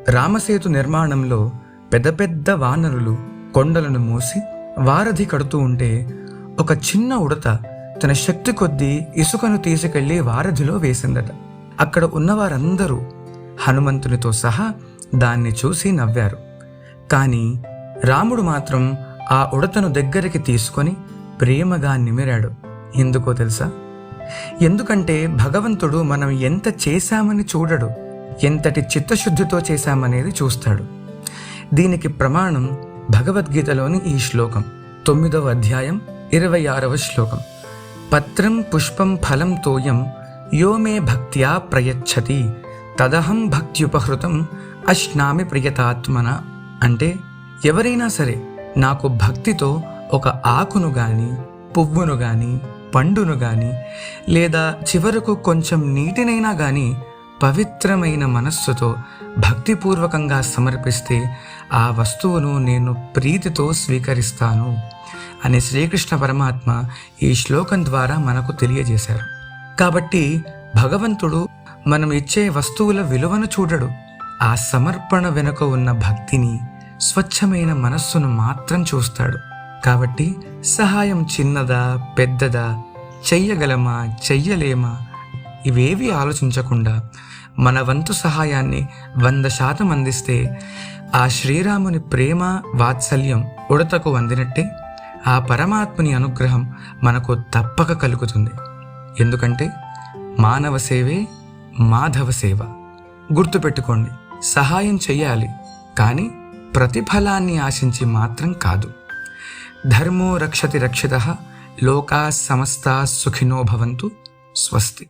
రామసేతు నిర్మాణంలో పెద్ద పెద్ద వానరులు కొండలను మోసి వారధి కడుతూ ఉంటే ఒక చిన్న ఉడత తన శక్తి కొద్దీ ఇసుకను తీసుకెళ్లి వారధిలో వేసిందట. అక్కడ ఉన్నవారందరూ హనుమంతునితో సహా దాన్ని చూసి నవ్వారు. కానీ రాముడు మాత్రం ఆ ఉడతను దగ్గరికి తీసుకొని ప్రేమగా నిమిరాడు. ఎందుకో తెలుసా? ఎందుకంటే భగవంతుడు మనం ఎంత చేశామని చూడడు, ఎంతటి చిత్తశుద్ధితో చేశామనేది చూస్తాడు. దీనికి ప్రమాణం భగవద్గీతలోని ఈ శ్లోకం, 9వ అధ్యాయం 26వ శ్లోకం. పత్రం పుష్పం ఫలం తోయం యో మే భక్త్యా ప్రయచ్చతి తదహం భక్త్యుపహృతం అశ్నామి ప్రియతాత్మన. అంటే ఎవరైనా సరే నాకు భక్తితో ఒక ఆకును గాని, పువ్వును గాని, పండును గాని, లేదా చివరకు కొంచెం నీటినైనా గాని పవిత్రమైన మనస్సుతో భక్తిపూర్వకంగా సమర్పిస్తే ఆ వస్తువును నేను ప్రీతితో స్వీకరిస్తాను అని శ్రీకృష్ణ పరమాత్మ ఈ శ్లోకం ద్వారా మనకు తెలియజేశారు. కాబట్టి భగవంతుడు మనం ఇచ్చే వస్తువుల విలువను చూడడు, ఆ సమర్పణ వెనుక ఉన్న భక్తిని, స్వచ్ఛమైన మనస్సును మాత్రం చూస్తాడు. కాబట్టి సహాయం చిన్నదా పెద్దదా, చెయ్యగలమా చెయ్యలేమా ఇవేవి ఆలోచించకుండా మన వంతు సహాయాన్ని 100% అందిస్తే ఆ శ్రీరాముని ప్రేమ వాత్సల్యం ఉడతకు అందినట్టే ఆ పరమాత్మని అనుగ్రహం మనకు తప్పక కలుగుతుంది. ఎందుకంటే మానవ సేవే మాధవ సేవ. గుర్తుపెట్టుకోండి, సహాయం చెయ్యాలి, కానీ ప్రతిఫలాన్ని ఆశించి మాత్రం కాదు. ధర్మో రక్షతి రక్షితః, లోకా సమస్తా సుఖినో భవంతు. స్వస్తి.